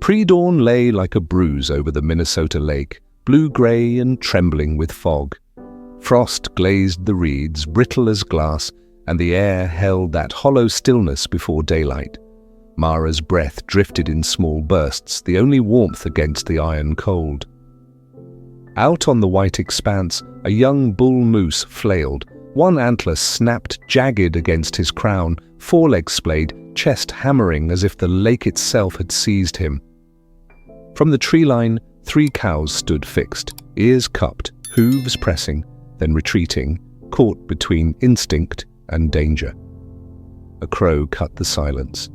Pre-dawn lay like a bruise over the Minnesota lake, blue-gray and trembling with fog. Frost glazed the reeds, brittle as glass, and the air held that hollow stillness before daylight. Mara's breath drifted in small bursts, the only warmth against the iron cold. Out on the white expanse, a young bull moose flailed. One antler snapped jagged against his crown, forelegs splayed, chest hammering as if the lake itself had seized him. From the tree line, 3 cows stood fixed, ears cupped, hooves pressing, then retreating, caught between instinct and danger. A crow cut the silence.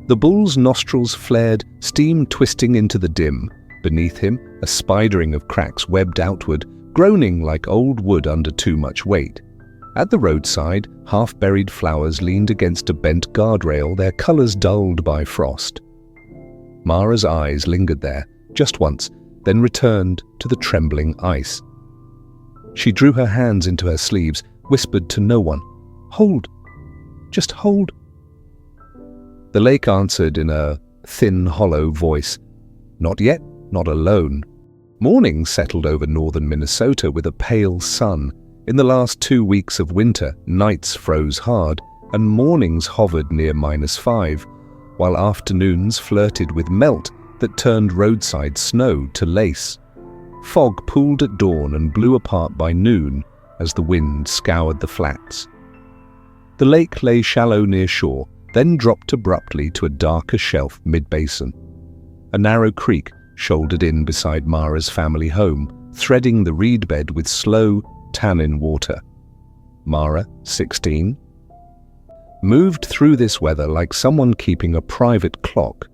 The bull's nostrils flared, steam twisting into the dim. Beneath him, a spidering of cracks webbed outward, groaning like old wood under too much weight. At the roadside, half-buried flowers leaned against a bent guardrail, their colors dulled by frost. Mara's eyes lingered there, just once, then returned to the trembling ice. She drew her hands into her sleeves, whispered to no one, "Hold! Just hold!" The lake answered in a thin, hollow voice, "Not yet, not alone." Morning settled over northern Minnesota with a pale sun. In the last 2 weeks of winter, nights froze hard, and mornings hovered near -5, while afternoons flirted with melt that turned roadside snow to lace. Fog pooled at dawn and blew apart by noon as the wind scoured the flats. The lake lay shallow near shore, then dropped abruptly to a darker shelf mid-basin. A narrow creek shouldered in beside Mara's family home, threading the reed bed with slow, tannin water. Mara, 16, moved through this weather like someone keeping a private clock.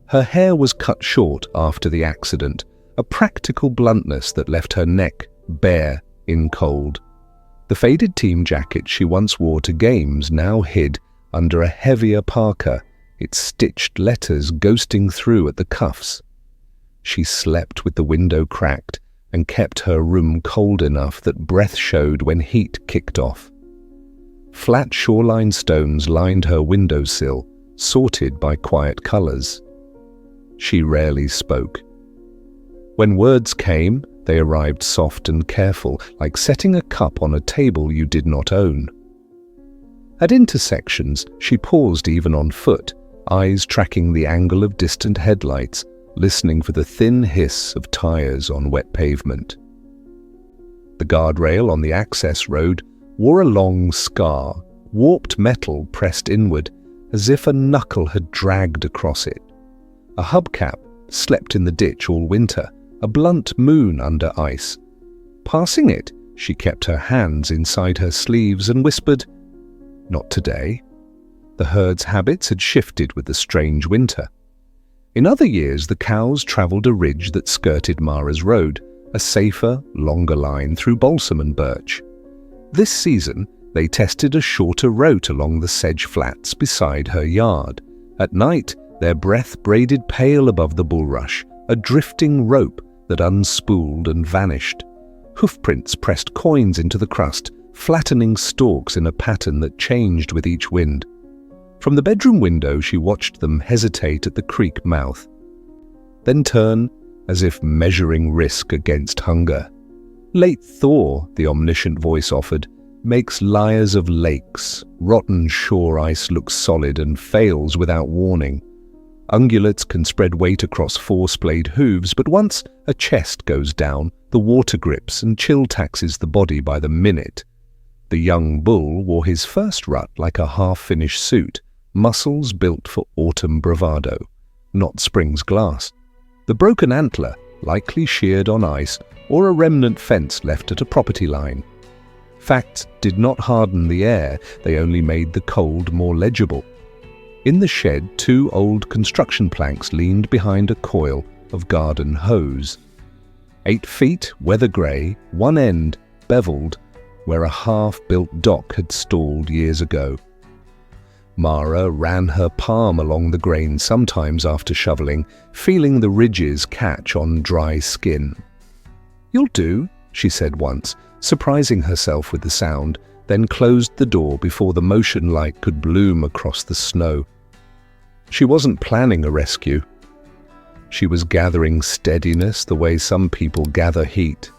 Her hair was cut short after the accident, a practical bluntness that left her neck bare in cold. The faded team jacket she once wore to games now hid under a heavier parka, its stitched letters ghosting through at the cuffs. She slept with the window cracked and kept her room cold enough that breath showed when heat kicked off. Flat shoreline stones lined her windowsill, sorted by quiet colors. She rarely spoke. When words came, they arrived soft and careful, like setting a cup on a table you did not own. At intersections, she paused even on foot, eyes tracking the angle of distant headlights, listening for the thin hiss of tires on wet pavement. The guardrail on the access road wore a long scar, warped metal pressed inward, as if a knuckle had dragged across it. A hubcap slept in the ditch all winter, a blunt moon under ice. Passing it, she kept her hands inside her sleeves and whispered, "Not today." The herd's habits had shifted with the strange winter. In other years, the cows traveled a ridge that skirted Mara's road, a safer, longer line through balsam and birch. This season, they tested a shorter route along the sedge flats beside her yard. At night, their breath braided pale above the bulrush, a drifting rope that unspooled and vanished. Hoofprints pressed coins into the crust, flattening stalks in a pattern that changed with each wind. From the bedroom window, she watched them hesitate at the creek mouth, then turn as if measuring risk against hunger. "Late thaw," the omniscient voice offered, "makes liars of lakes. Rotten shore ice looks solid and fails without warning. Ungulates can spread weight across 4-splayed hooves, but once a chest goes down, the water grips and chill taxes the body by the minute." The young bull wore his first rut like a half-finished suit, muscles built for autumn bravado, not spring's glass. The broken antler, likely sheared on ice, or a remnant fence left at a property line. Facts did not harden the air, they only made the cold more legible. In the shed, 2 old construction planks leaned behind a coil of garden hose. 8 feet, weather grey, one end beveled, where a half-built dock had stalled years ago. Mara ran her palm along the grain sometimes after shoveling, feeling the ridges catch on dry skin. "You'll do," she said once, surprising herself with the sound, then closed the door before the motion light could bloom across the snow. She wasn't planning a rescue, She was gathering steadiness the way some people gather heat.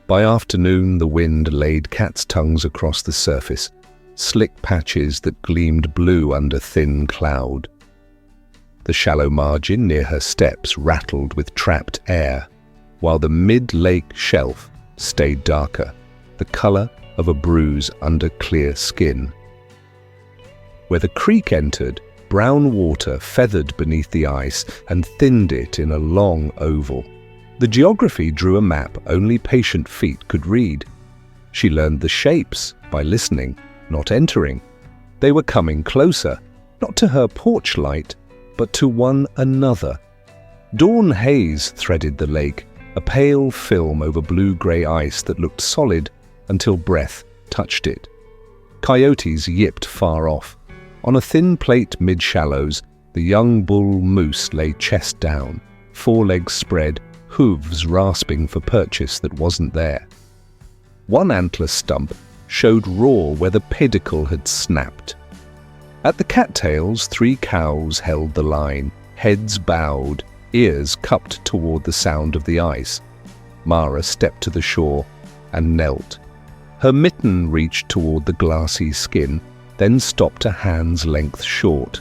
By afternoon, the wind laid cat's tongues across the surface, slick patches that gleamed blue under thin cloud. The shallow margin near her steps rattled with trapped air, while the mid-lake shelf stayed darker, the color of a bruise under clear skin. Where the creek entered, brown water feathered beneath the ice and thinned it in a long oval. The geography drew a map only patient feet could read. She learned the shapes by listening, not entering. They were coming closer, not to her porch light, but to one another. Dawn haze threaded the lake, a pale film over blue-grey ice that looked solid until breath touched it. Coyotes yipped far off. On a thin plate mid-shallows, the young bull moose lay chest down, forelegs spread, hooves rasping for purchase that wasn't there. One antler stump showed raw where the pedicle had snapped. At the cattails, 3 cows held the line, heads bowed, ears cupped toward the sound of the ice. Mara stepped to the shore and knelt. Her mitten reached toward the glassy skin, then stopped a hand's length short.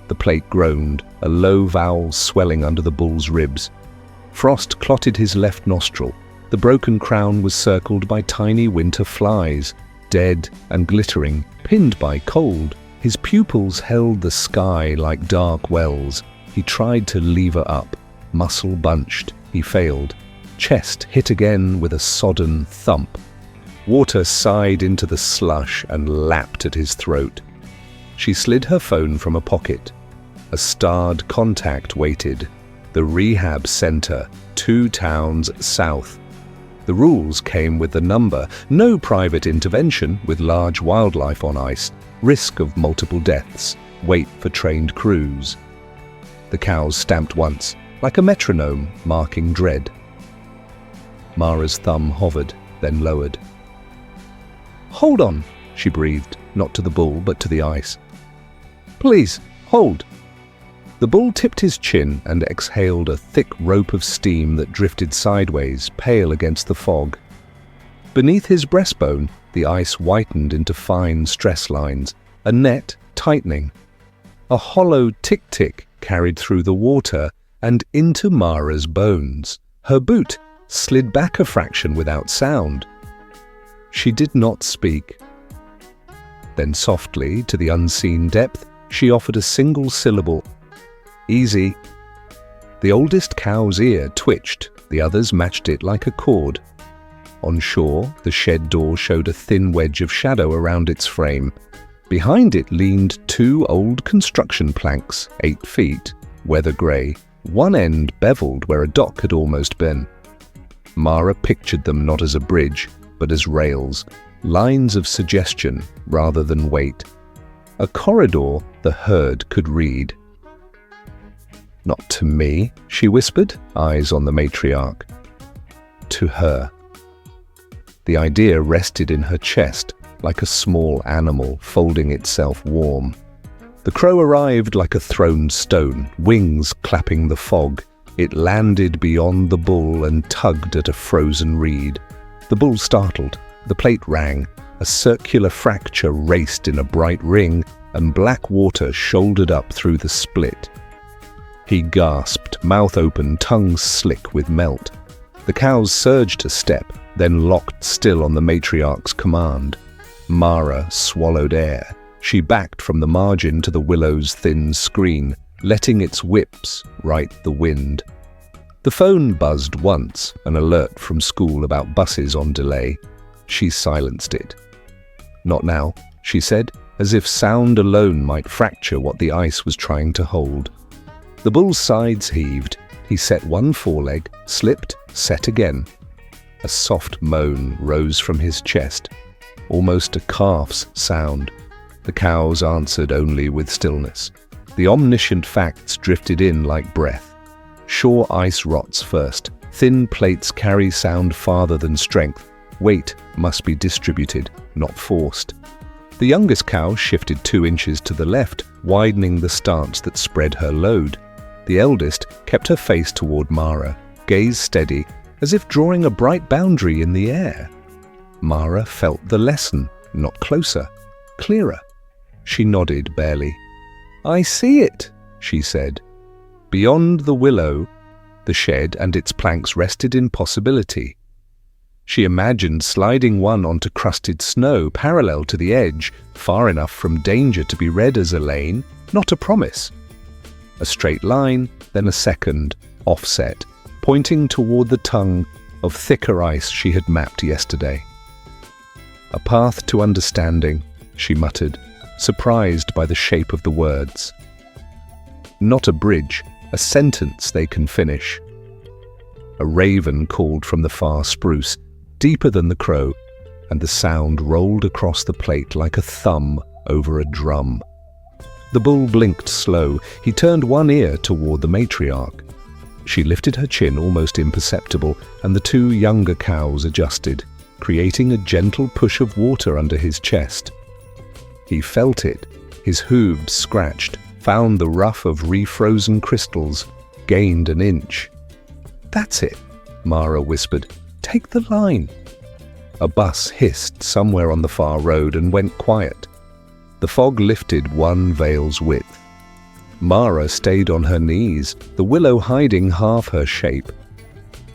The plate groaned, a low vowel swelling under the bull's ribs. Frost clotted his left nostril. The broken crown was circled by tiny winter flies, dead and glittering, pinned by cold. His pupils held the sky like dark wells. He tried to lever up. Muscle bunched. He failed. Chest hit again with a sodden thump. Water sighed into the slush and lapped at his throat. She slid her phone from a pocket. A starred contact waited. The rehab center, 2 towns south. The rules came with the number. No private intervention with large wildlife on ice. Risk of multiple deaths. Wait for trained crews. The cows stamped once, like a metronome marking dread. Mara's thumb hovered, then lowered. "Hold on," she breathed, not to the bull, but to the ice. "Please, hold." The bull tipped his chin and exhaled a thick rope of steam that drifted sideways, pale against the fog. Beneath his breastbone, the ice whitened into fine stress lines, a net tightening. A hollow tick-tick carried through the water and into Mara's bones. Her boot slid back a fraction without sound. She did not speak. Then softly, to the unseen depth, she offered a single syllable. "Easy." The oldest cow's ear twitched, the others matched it like a chord. On shore, the shed door showed a thin wedge of shadow around its frame. Behind it leaned 2 old construction planks, 8 feet, weather grey, one end beveled where a dock had almost been. Mara pictured them not as a bridge, but as rails, lines of suggestion rather than weight. A corridor the herd could read. "Not to me," she whispered, eyes on the matriarch. To her. The idea rested in her chest, like a small animal folding itself warm. The crow arrived like a thrown stone, wings clapping the fog. It landed beyond the bull and tugged at a frozen reed. The bull startled. The plate rang. A circular fracture raced in a bright ring, and black water shouldered up through the split. He gasped, mouth open, tongue slick with melt. The cows surged a step, then locked still on the matriarch's command. Mara swallowed air. She backed from the margin to the willow's thin screen, letting its whips right the wind. The phone buzzed once, an alert from school about buses on delay. She silenced it. "Not now," she said, as if sound alone might fracture what the ice was trying to hold. The bull's sides heaved. He set one foreleg, slipped, set again. A soft moan rose from his chest, almost a calf's sound. The cows answered only with stillness. The omniscient facts drifted in like breath. Shore ice rots first. Thin plates carry sound farther than strength. Weight must be distributed, not forced. The youngest cow shifted 2 inches to the left, widening the stance that spread her load. The eldest kept her face toward Mara, gaze steady, as if drawing a bright boundary in the air. Mara felt the lesson, not closer, clearer. She nodded barely. "I see it," she said. Beyond the willow, the shed and its planks rested in possibility. She imagined sliding one onto crusted snow parallel to the edge, far enough from danger to be read as a lane, not a promise. A straight line, then a second, offset, pointing toward the tongue of thicker ice she had mapped yesterday. "A path to understanding," she muttered, surprised by the shape of the words. Not a bridge, a sentence they can finish. A raven called from the far spruce, deeper than the crow, and the sound rolled across the plate like a thumb over a drum. The bull blinked slow. He turned one ear toward the matriarch. She lifted her chin almost imperceptible, and the two younger cows adjusted, creating a gentle push of water under his chest. He felt it. His hooves scratched, found the rough of refrozen crystals, gained an inch. "That's it," Mara whispered. "Take the line." A bus hissed somewhere on the far road and went quiet. The fog lifted one veil's width. Mara stayed on her knees, the willow hiding half her shape.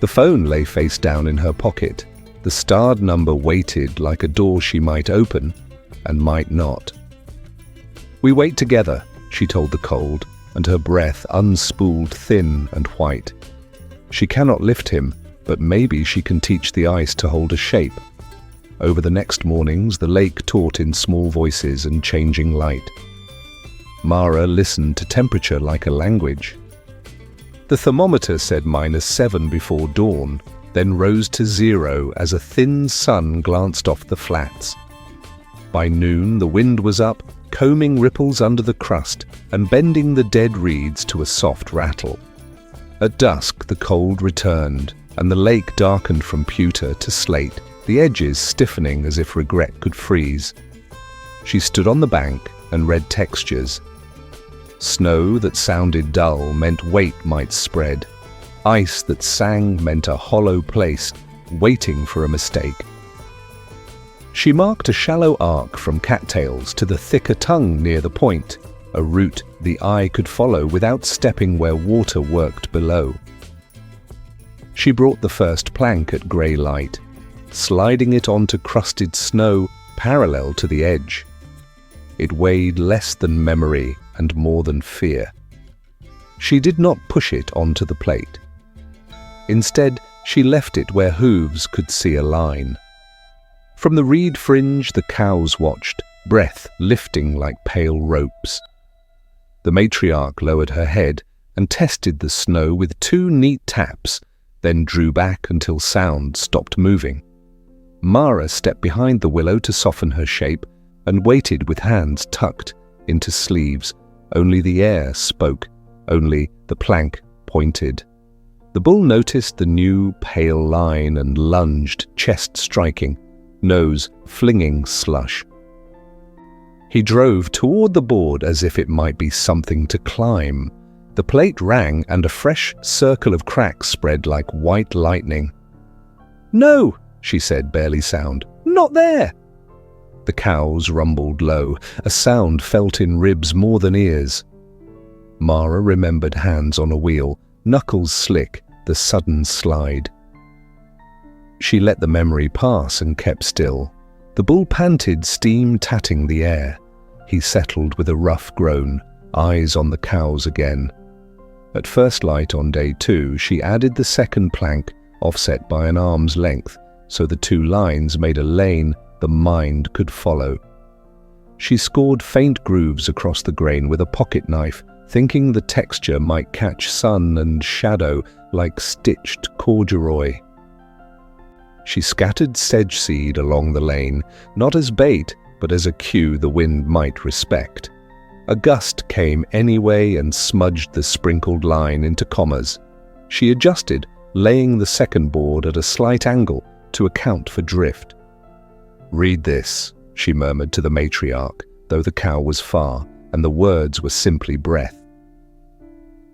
The phone lay face down in her pocket. The starred number waited like a door she might open and might not. "We wait together," she told the cold, and her breath unspooled thin and white. She cannot lift him, but maybe she can teach the ice to hold a shape. Over the next mornings, the lake taught in small voices and changing light. Mara listened to temperature like a language. The thermometer said -7 before dawn, then rose to 0 as a thin sun glanced off the flats. By noon, the wind was up, combing ripples under the crust and bending the dead reeds to a soft rattle. At dusk, the cold returned, and the lake darkened from pewter to slate, the edges stiffening as if regret could freeze. She stood on the bank and read textures. Snow that sounded dull meant weight might spread. Ice that sang meant a hollow place, waiting for a mistake. She marked a shallow arc from cattails to the thicker tongue near the point, a route the eye could follow without stepping where water worked below. She brought the first plank at grey light, sliding it onto crusted snow parallel to the edge. It weighed less than memory and more than fear. She did not push it onto the plate. Instead, she left it where hooves could see a line. From the reed fringe, the cows watched, breath lifting like pale ropes. The matriarch lowered her head and tested the snow with 2 neat taps, then drew back until sound stopped moving. Mara stepped behind the willow to soften her shape and waited with hands tucked into sleeves. Only the air spoke, only the plank pointed. The bull noticed the new pale line and lunged, chest striking, nose flinging slush. He drove toward the board as if it might be something to climb. The plate rang and a fresh circle of cracks spread like white lightning. "No," she said, barely sound. "Not there." The cows rumbled low, a sound felt in ribs more than ears. Mara remembered hands on a wheel, knuckles slick, the sudden slide. She let the memory pass and kept still. The bull panted, steam tatting the air. He settled with a rough groan, eyes on the cows again. At first light on day 2, she added the second plank, offset by an arm's length, so the 2 lines made a lane the mind could follow. She scored faint grooves across the grain with a pocket knife, thinking the texture might catch sun and shadow like stitched corduroy. She scattered sedge seed along the lane, not as bait, but as a cue the wind might respect. A gust came anyway and smudged the sprinkled line into commas. She adjusted, laying the second board at a slight angle to account for drift. "Read this," she murmured to the matriarch, though the cow was far, and the words were simply breath.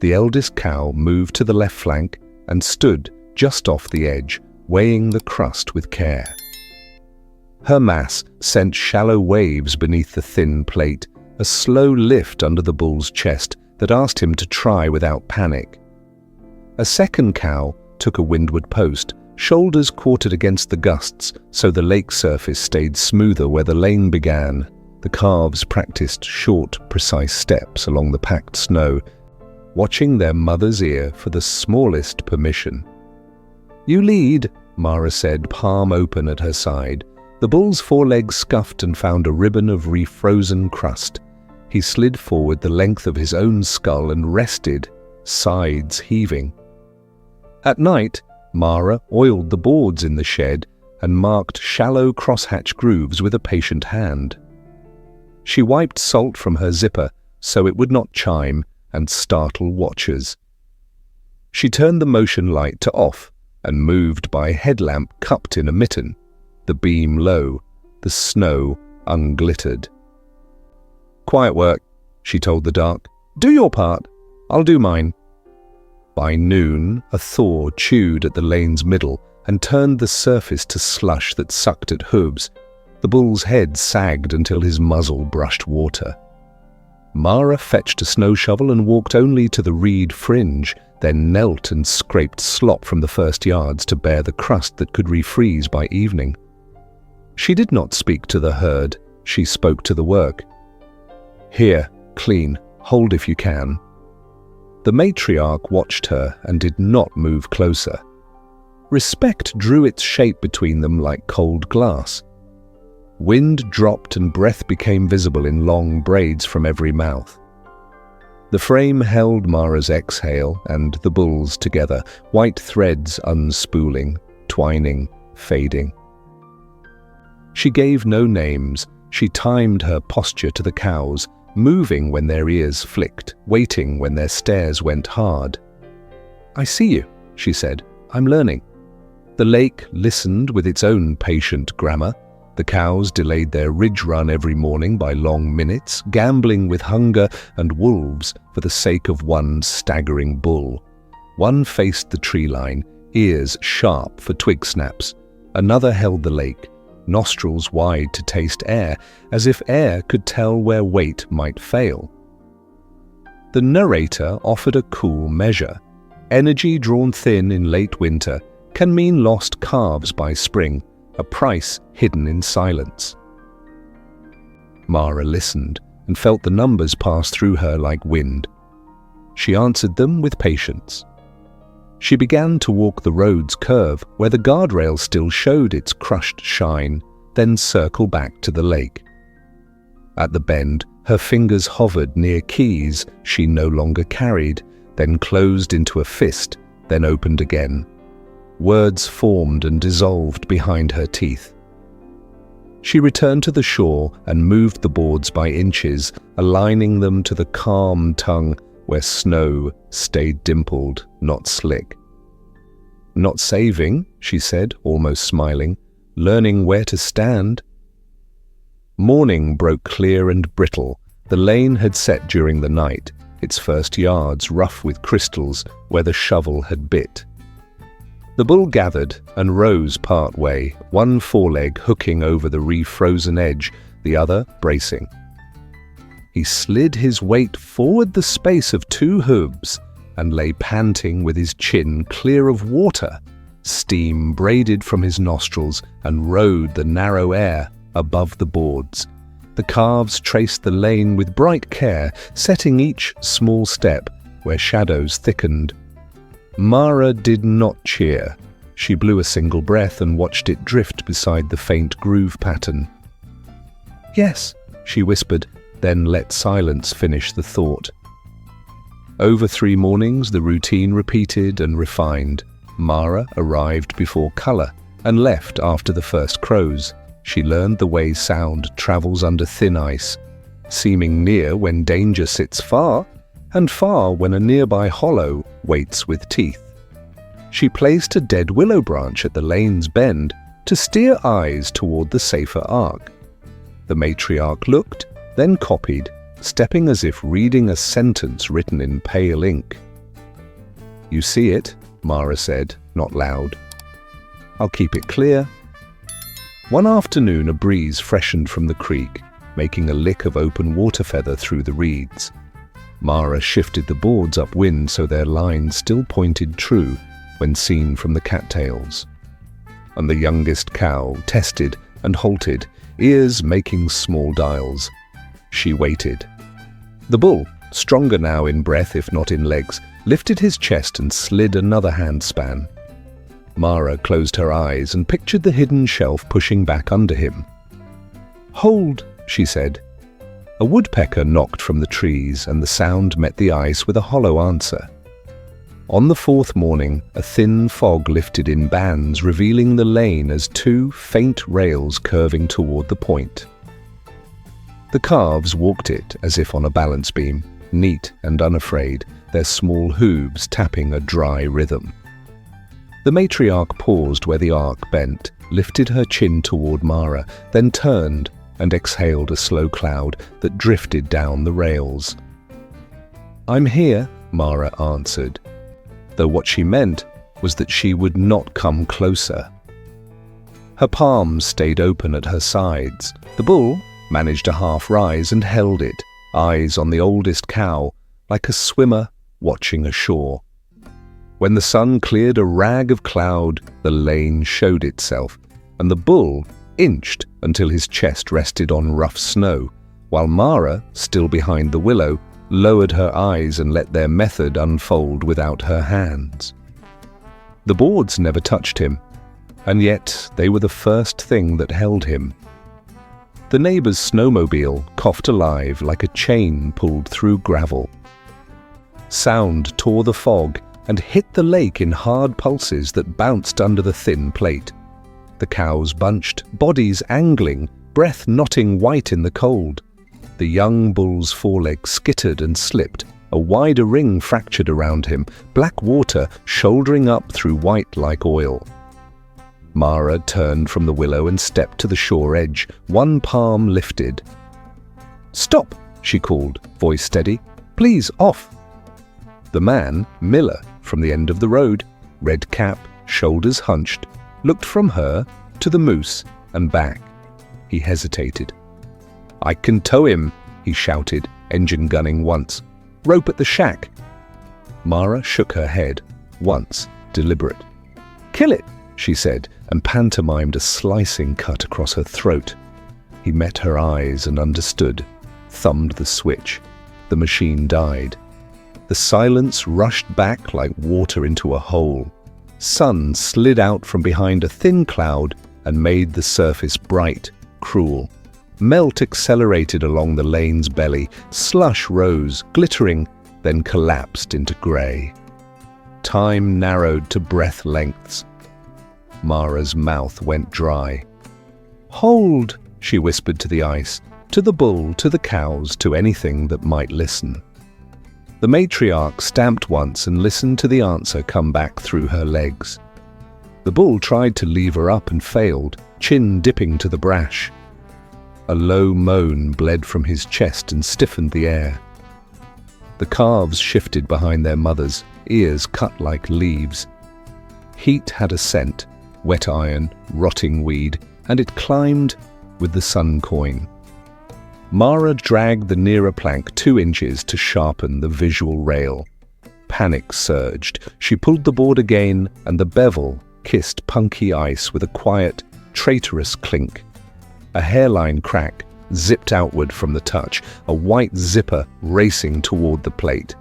The eldest cow moved to the left flank and stood just off the edge, weighing the crust with care. Her mass sent shallow waves beneath the thin plate, a slow lift under the bull's chest that asked him to try without panic. A second cow took a windward post, shoulders quartered against the gusts so the lake surface stayed smoother where the lane began. The calves practiced short, precise steps along the packed snow, watching their mother's ear for the smallest permission. "You lead," Mara said, palm open at her side. The bull's forelegs scuffed and found a ribbon of refrozen crust. He slid forward the length of his own skull and rested, sides heaving. At night, Mara oiled the boards in the shed and marked shallow crosshatch grooves with a patient hand. She wiped salt from her zipper so it would not chime and startle watchers. She turned the motion light to off and moved by headlamp cupped in a mitten, the beam low, the snow unglittered. "Quiet work," she told the dark. "Do your part. I'll do mine." By noon, a thaw chewed at the lane's middle and turned the surface to slush that sucked at hooves. The bull's head sagged until his muzzle brushed water. Mara fetched a snow shovel and walked only to the reed fringe, then knelt and scraped slop from the first yards to bear the crust that could refreeze by evening. She did not speak to the herd, she spoke to the work. "Here, clean, hold if you can." The matriarch watched her and did not move closer. Respect drew its shape between them like cold glass. Wind dropped and breath became visible in long braids from every mouth. The frame held Mara's exhale and the bull's together, white threads unspooling, twining, fading. She gave no names. She timed her posture to the cows, moving when their ears flicked, waiting when their stares went hard. "I see you," she said. "I'm learning." The lake listened with its own patient grammar. The cows delayed their ridge run every morning by long minutes, gambling with hunger and wolves for the sake of one staggering bull. One faced the tree line, ears sharp for twig snaps. Another held the lake, nostrils wide to taste air, as if air could tell where weight might fail. The narrator offered a cool measure. Energy drawn thin in late winter can mean lost calves by spring, a price hidden in silence. Mara listened and felt the numbers pass through her like wind. She answered them with patience. She began to walk the road's curve where the guardrail still showed its crushed shine, then circle back to the lake. At the bend, her fingers hovered near keys she no longer carried, then closed into a fist, then opened again. Words formed and dissolved behind her teeth. She returned to the shore and moved the boards by inches, aligning them to the calm tongue where snow stayed dimpled, not slick. "Not saving," she said, almost smiling, "learning where to stand." Morning broke clear and brittle. The lane had set during the night, its first yards rough with crystals where the shovel had bit. The bull gathered and rose part way, one foreleg hooking over the refrozen edge, the other bracing. He slid his weight forward the space of 2 hooves and lay panting with his chin clear of water. Steam braided from his nostrils and rode the narrow air above the boards. The calves traced the lane with bright care, setting each small step where shadows thickened. Mara did not cheer. She blew a single breath and watched it drift beside the faint groove pattern. "Yes," she whispered, then let silence finish the thought. Over 3 mornings, the routine repeated and refined. Mara arrived before color and left after the first crows. She learned the way sound travels under thin ice, seeming near when danger sits far, and far when a nearby hollow waits with teeth. She placed a dead willow branch at the lane's bend to steer eyes toward the safer arc. The matriarch looked, then copied, stepping as if reading a sentence written in pale ink. You see it, Mara said, not loud. I'll keep it clear. One afternoon, a breeze freshened from the creek, making a lick of open water feather through the reeds. Mara shifted the boards upwind so their lines still pointed true when seen from the cattails. And the youngest cow tested and halted, ears making small dials. She waited. The bull, stronger now in breath if not in legs, lifted his chest and slid another handspan. Mara closed her eyes and pictured the hidden shelf pushing back under him. Hold, she said. A woodpecker knocked from the trees, and the sound met the ice with a hollow answer. On the fourth morning, a thin fog lifted in bands, revealing the lane as two faint rails curving toward the point. The calves walked it as if on a balance beam, neat and unafraid, their small hooves tapping a dry rhythm. The matriarch paused where the arc bent, lifted her chin toward Mara, then turned and exhaled a slow cloud that drifted down the rails. I'm here, Mara answered, though what she meant was that she would not come closer. Her palms stayed open at her sides. The bull managed a half rise and held it, eyes on the oldest cow, like a swimmer watching ashore. When the sun cleared a rag of cloud, the lane showed itself, and the bull inched until his chest rested on rough snow, while Mara, still behind the willow, lowered her eyes and let their method unfold without her hands. The boards never touched him, and yet they were the first thing that held him. The neighbor's snowmobile coughed alive like a chain pulled through gravel. Sound tore the fog and hit the lake in hard pulses that bounced under the thin plate. The cows bunched, bodies angling, breath knotting white in the cold. The young bull's foreleg skittered and slipped, a wider ring fractured around him, black water shouldering up through white like oil. Mara turned from the willow and stepped to the shore edge, one palm lifted. Stop, she called, voice steady. Please, off. The man, Miller, from the end of the road, red cap, shoulders hunched, looked from her to the moose and back. He hesitated. I can tow him, he shouted, engine gunning once. Rope at the shack. Mara shook her head, once, deliberate. Kill it, she said, and pantomimed a slicing cut across her throat. He met her eyes and understood, thumbed the switch. The machine died. The silence rushed back like water into a hole. Sun slid out from behind a thin cloud and made the surface bright, cruel. Melt accelerated along the lane's belly. Slush rose, glittering, then collapsed into grey. Time narrowed to breath lengths. Mara's mouth went dry. Hold, she whispered to the ice, to the bull, to the cows, to anything that might listen. The matriarch stamped once and listened to the answer come back through her legs. The bull tried to lever up and failed, chin dipping to the brash. A low moan bled from his chest and stiffened the air. The calves shifted behind their mothers, ears cut like leaves. Heat had a scent, wet iron, rotting weed, and it climbed with the sun coin. Mara dragged the nearer plank 2 inches to sharpen the visual rail. Panic surged. She pulled the board again, and the bevel kissed punky ice with a quiet, traitorous clink. A hairline crack zipped outward from the touch, a white zipper racing toward the plate.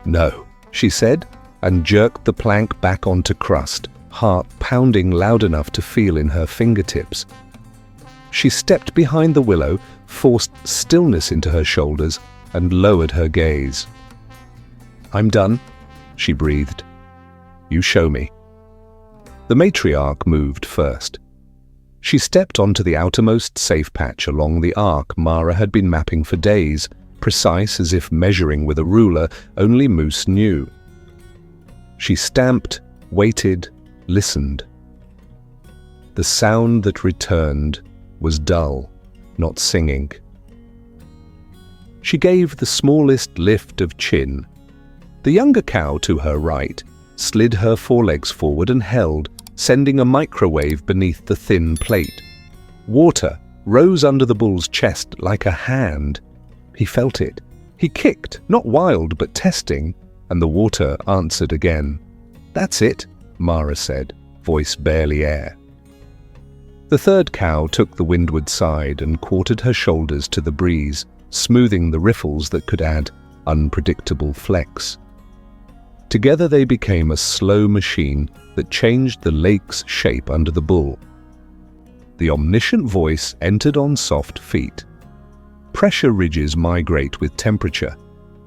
No, she said, and jerked the plank back onto crust, heart pounding loud enough to feel in her fingertips. She stepped behind the willow, forced stillness into her shoulders, and lowered her gaze. I'm done, she breathed. You show me. The matriarch moved first. She stepped onto the outermost safe patch along the arc Mara had been mapping for days, precise as if measuring with a ruler only Moose knew. She stamped, waited, listened. The sound that returned was dull, not singing. She gave the smallest lift of chin. The younger cow, to her right, slid her forelegs forward and held, sending a microwave beneath the thin plate. Water rose under the bull's chest like a hand. He felt it. He kicked, not wild but testing, and the water answered again. "That's it," Mara said, voice barely air. The third cow took the windward side and quartered her shoulders to the breeze, smoothing the riffles that could add unpredictable flex. Together they became a slow machine that changed the lake's shape under the bull. The omniscient voice entered on soft feet. Pressure ridges migrate with temperature.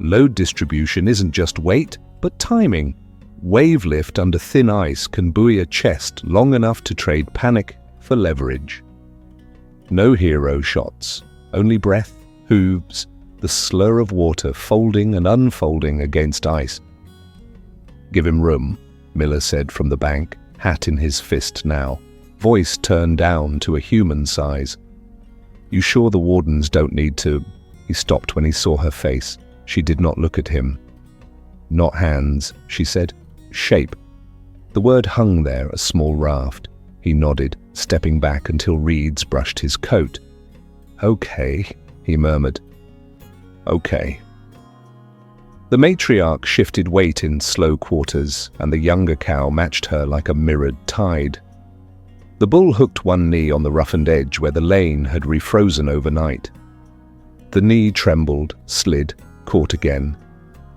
Load distribution isn't just weight, but timing. Wave lift under thin ice can buoy a chest long enough to trade panic for leverage. No hero shots, only breath, hooves, the slur of water folding and unfolding against ice. "Give him room," Miller said from the bank, hat in his fist now, voice turned down to a human size. "You sure the wardens don't need to—" He stopped when he saw her face. She did not look at him. "Not hands," she said. "Shape." The word hung there, a small raft. He nodded, stepping back until reeds brushed his coat. "Okay," he murmured. "Okay." The matriarch shifted weight in slow quarters, and the younger cow matched her like a mirrored tide. The bull hooked one knee on the roughened edge where the lane had refrozen overnight. The knee trembled, slid, caught again.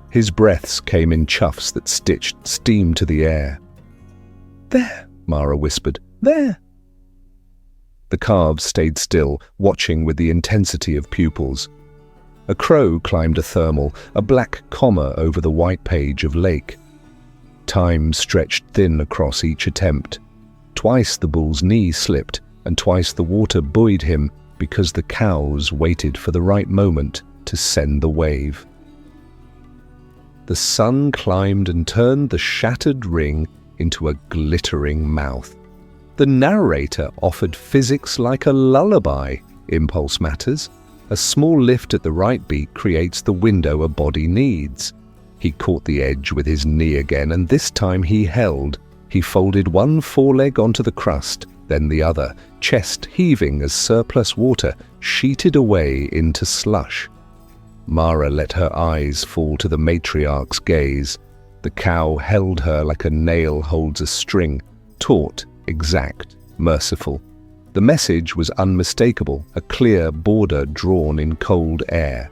His breaths came in chuffs that stitched steam to the air. "There," Mara whispered. "There." The calves stayed still, watching with the intensity of pupils. A crow climbed a thermal, a black comma over the white page of lake. Time stretched thin across each attempt. Twice the bull's knee slipped, and twice the water buoyed him because the cows waited for the right moment to send the wave. The sun climbed and turned the shattered ring into a glittering mouth. The narrator offered physics like a lullaby. Impulse matters. A small lift at the right beat creates the window a body needs. He caught the edge with his knee again, and this time he held. He folded one foreleg onto the crust, then the other, chest heaving as surplus water sheeted away into slush. Mara let her eyes fall to the matriarch's gaze. The cow held her like a nail holds a string, taut, exact, merciful. The message was unmistakable, a clear border drawn in cold air.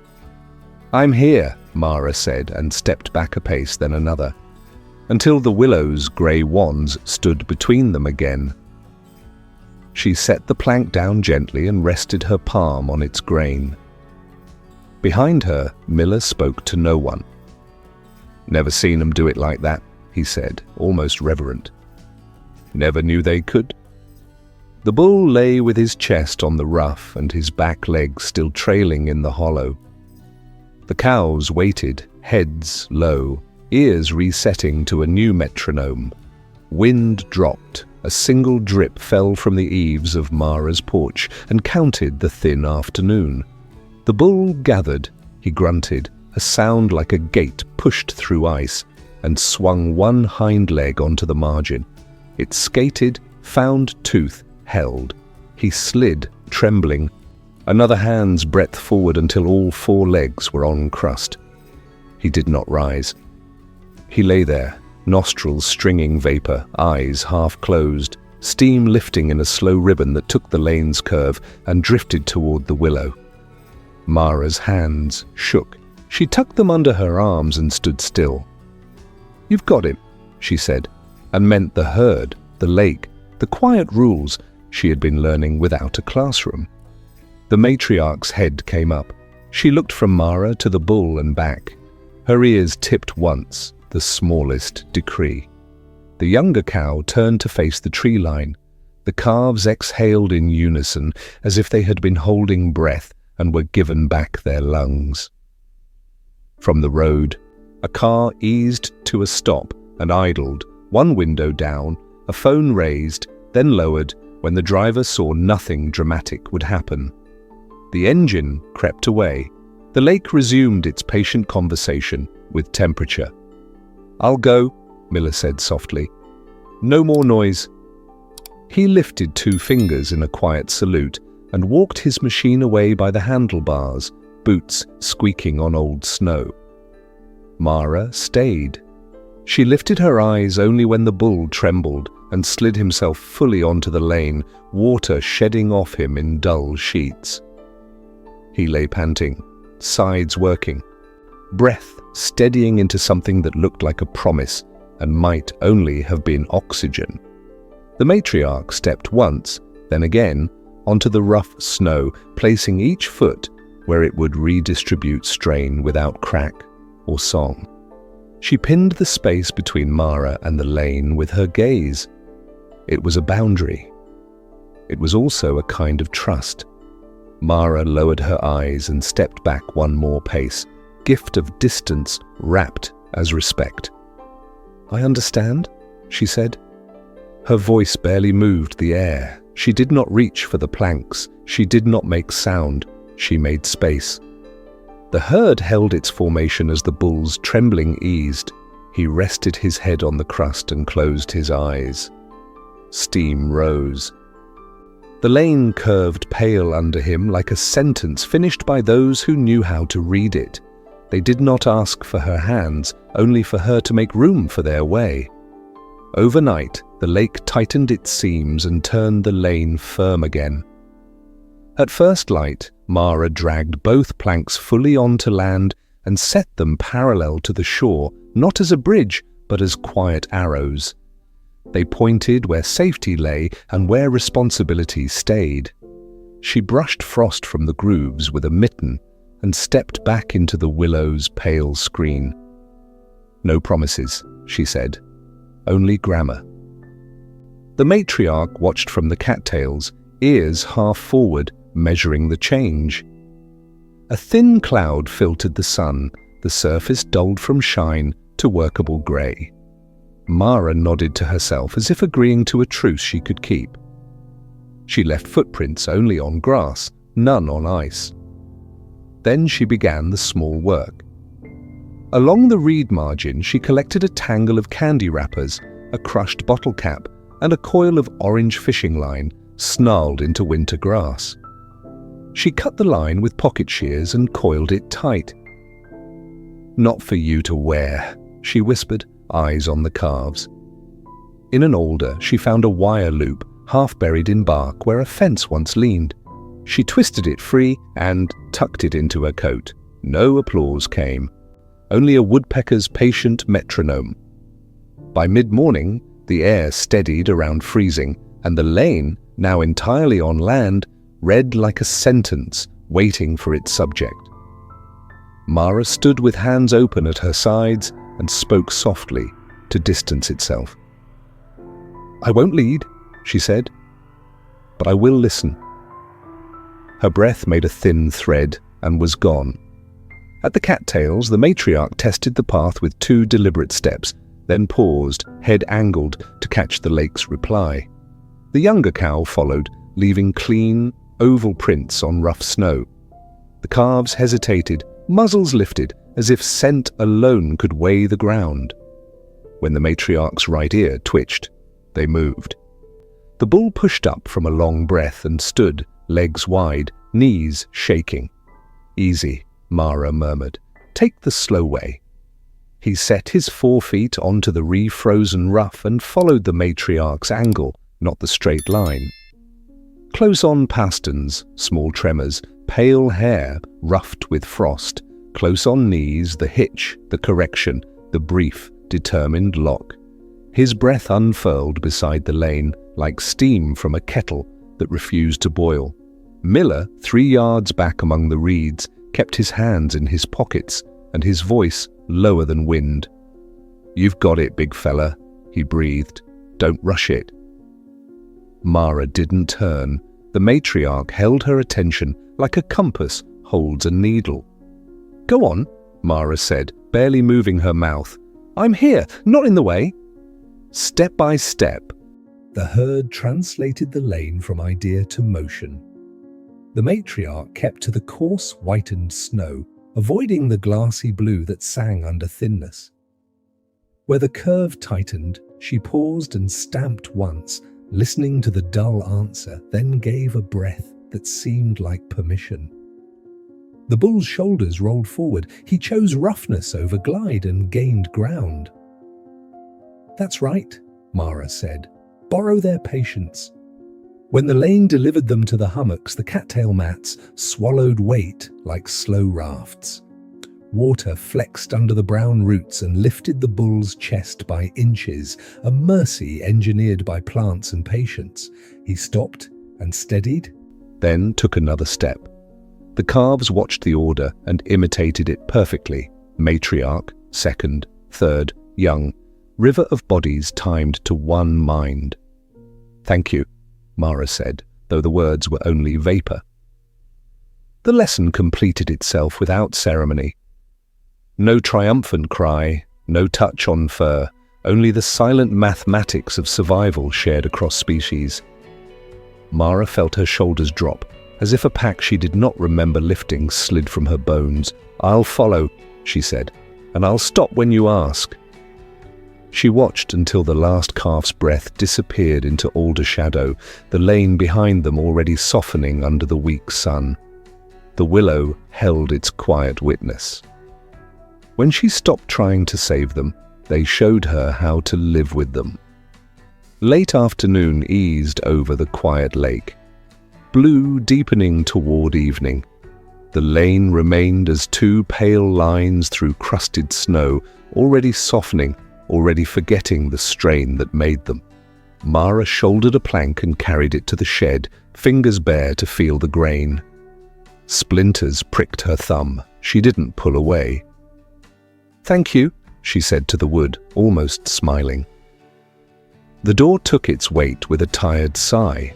"I'm here," Mara said, and stepped back a pace, then another, until the willow's grey wands stood between them again. She set the plank down gently and rested her palm on its grain. Behind her, Miller spoke to no one. "Never seen 'em do it like that," he said, almost reverent. "Never knew they could." The bull lay with his chest on the rough and his back legs still trailing in the hollow. The cows waited, heads low, ears resetting to a new metronome. Wind dropped. A single drip fell from the eaves of Mara's porch and counted the thin afternoon. The bull gathered. He grunted, a sound like a gate pushed through ice, and swung one hind leg onto the margin. It skated, found tooth, held. He slid, trembling. Another hand's breadth forward until all four legs were on crust. He did not rise. He lay there, nostrils stringing vapor, eyes half closed, steam lifting in a slow ribbon that took the lane's curve and drifted toward the willow. Mara's hands shook. She tucked them under her arms and stood still. "You've got him," she said, and meant the herd, the lake, the quiet rules she had been learning without a classroom. The matriarch's head came up. She looked from Mara to the bull and back. Her ears tipped once, the smallest decree. The younger cow turned to face the tree line. The calves exhaled in unison, as if they had been holding breath and were given back their lungs. From the road, a car eased to a stop and idled, one window down, a phone raised, then lowered when the driver saw nothing dramatic would happen. The engine crept away. The lake resumed its patient conversation with temperature. "I'll go," Miller said softly. "No more noise." He lifted 2 fingers in a quiet salute and walked his machine away by the handlebars, boots squeaking on old snow. Mara stayed. She lifted her eyes only when the bull trembled and slid himself fully onto the lane, water shedding off him in dull sheets. He lay panting, sides working, breath steadying into something that looked like a promise and might only have been oxygen. The matriarch stepped once, then again, onto the rough snow, placing each foot where it would redistribute strain without crack or song. She pinned the space between Mara and the lane with her gaze. It was a boundary. It was also a kind of trust. Mara lowered her eyes and stepped back one more pace, gift of distance wrapped as respect. "I understand," she said. Her voice barely moved the air. She did not reach for the planks. She did not make sound. She made space. The herd held its formation as the bull's trembling eased. He rested his head on the crust and closed his eyes. Steam rose. The lane curved pale under him like a sentence finished by those who knew how to read it. They did not ask for her hands, only for her to make room for their way. Overnight, the lake tightened its seams and turned the lane firm again. At first light, Mara dragged both planks fully onto land and set them parallel to the shore, not as a bridge, but as quiet arrows. They pointed where safety lay and where responsibility stayed. She brushed frost from the grooves with a mitten and stepped back into the willow's pale screen. "No promises," she said. "Only grammar." The matriarch watched from the cattails, ears half forward, measuring the change. A thin cloud filtered the sun, the surface dulled from shine to workable grey. Mara nodded to herself as if agreeing to a truce she could keep. She left footprints only on grass, none on ice. Then she began the small work. Along the reed margin she collected a tangle of candy wrappers, a crushed bottle cap, and a coil of orange fishing line snarled into winter grass. She cut the line with pocket shears and coiled it tight. "Not for you to wear," she whispered, eyes on the calves. In an alder, she found a wire loop, half buried in bark where a fence once leaned. She twisted it free and tucked it into her coat. No applause came, only a woodpecker's patient metronome. By mid-morning, the air steadied around freezing, and the lane, now entirely on land, read like a sentence waiting for its subject. Mara stood with hands open at her sides and spoke softly to distance itself. "I won't lead," she said, "but I will listen." Her breath made a thin thread and was gone. At the cattails, the matriarch tested the path with 2 deliberate steps, then paused, head angled, to catch the lake's reply. The younger cow followed, leaving clean, oval prints on rough snow. The calves hesitated, muzzles lifted, as if scent alone could weigh the ground. When the matriarch's right ear twitched, they moved. The bull pushed up from a long breath and stood, legs wide, knees shaking. "Easy," Mara murmured. "Take the slow way." He set his 4 feet onto the refrozen rough and followed the matriarch's angle, not the straight line. Close-on pasterns, small tremors, pale hair roughed with frost, close-on knees, the hitch, the correction, the brief, determined lock. His breath unfurled beside the lane, like steam from a kettle that refused to boil. Miller, 3 yards back among the reeds, kept his hands in his pockets and his voice lower than wind. "You've got it, big fella," he breathed. "Don't rush it." Mara didn't turn. The matriarch held her attention like a compass holds a needle. "Go on," Mara said, barely moving her mouth. "I'm here, not in the way." Step by step, the herd translated the lane from idea to motion. The matriarch kept to the coarse, whitened snow, avoiding the glassy blue that sang under thinness. Where the curve tightened, she paused and stamped once, listening to the dull answer, then gave a breath that seemed like permission. The bull's shoulders rolled forward. He chose roughness over glide and gained ground. "That's right," Mara said. "Borrow their patience." When the lane delivered them to the hummocks, the cattail mats swallowed weight like slow rafts. Water flexed under the brown roots and lifted the bull's chest by inches, a mercy engineered by plants and patience. He stopped and steadied, then took another step. The calves watched the order and imitated it perfectly. Matriarch, second, third, young. River of bodies timed to one mind. "Thank you," Mara said, though the words were only vapor. The lesson completed itself without ceremony. No triumphant cry, no touch on fur, only the silent mathematics of survival shared across species. Mara felt her shoulders drop, as if a pack she did not remember lifting slid from her bones. "I'll follow," she said, "and I'll stop when you ask." She watched until the last calf's breath disappeared into alder shadow, the lane behind them already softening under the weak sun. The willow held its quiet witness. When she stopped trying to save them, they showed her how to live with them. Late afternoon eased over the quiet lake. Blue deepening toward evening. The lane remained as two pale lines through crusted snow, already softening, already forgetting the strain that made them. Mara shouldered a plank and carried it to the shed, fingers bare to feel the grain. Splinters pricked her thumb. She didn't pull away. "Thank you," she said to the wood, almost smiling. The door took its weight with a tired sigh.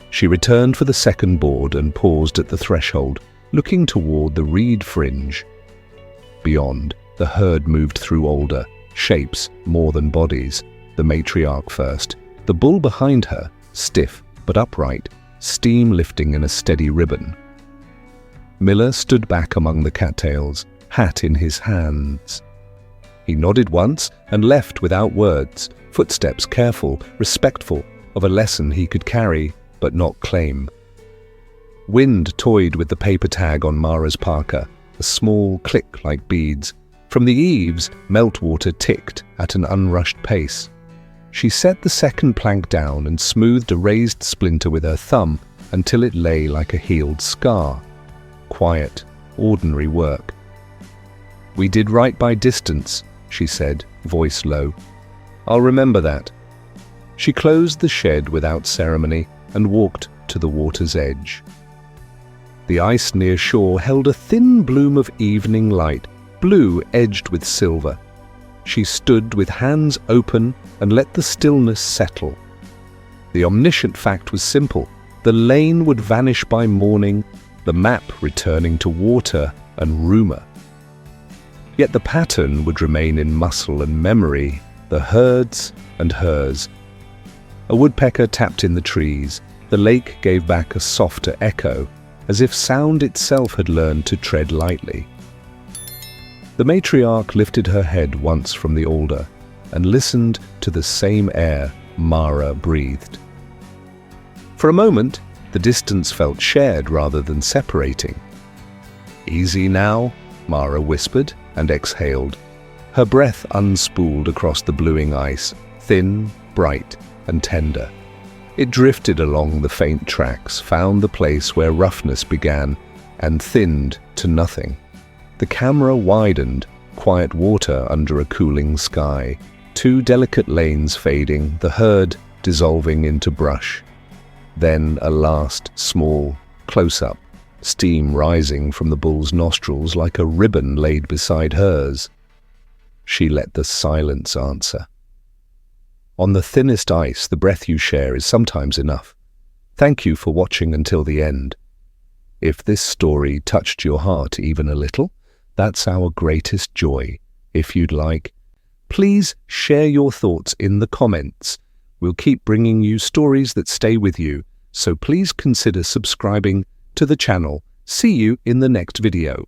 She returned for the second board and paused at the threshold, looking toward the reed fringe. Beyond, the herd moved through alder, shapes more than bodies, the matriarch first, the bull behind her, stiff but upright, steam lifting in a steady ribbon. Miller stood back among the cattails, hat in his hands. He nodded once and left without words, footsteps careful, respectful, of a lesson he could carry but not claim. Wind toyed with the paper tag on Mara's parka, a small click like beads. From the eaves, meltwater ticked at an unrushed pace. She set the second plank down and smoothed a raised splinter with her thumb until it lay like a healed scar. Quiet, ordinary work. "We did right by distance," she said, voice low. "I'll remember that." She closed the shed without ceremony and walked to the water's edge. The ice near shore held a thin bloom of evening light, blue edged with silver. She stood with hands open and let the stillness settle. The omniscient fact was simple. The lane would vanish by morning, the map returning to water and rumor. Yet the pattern would remain in muscle and memory, the herd's and hers. A woodpecker tapped in the trees. The lake gave back a softer echo, as if sound itself had learned to tread lightly. The matriarch lifted her head once from the alder and listened to the same air Mara breathed. For a moment, the distance felt shared rather than separating. "Easy now," Mara whispered and exhaled. Her breath unspooled across the bluing ice, thin, bright, and tender. It drifted along the faint tracks, found the place where roughness began, and thinned to nothing. The camera widened, quiet water under a cooling sky, two delicate lanes fading, the herd dissolving into brush. Then a last, small, close-up, steam rising from the bull's nostrils like a ribbon laid beside hers. She let the silence answer. On the thinnest ice, the breath you share is sometimes enough. Thank you for watching until the end. If this story touched your heart even a little, that's our greatest joy. If you'd like, please share your thoughts in the comments. We'll keep bringing you stories that stay with you, so please consider subscribing to the channel. See you in the next video.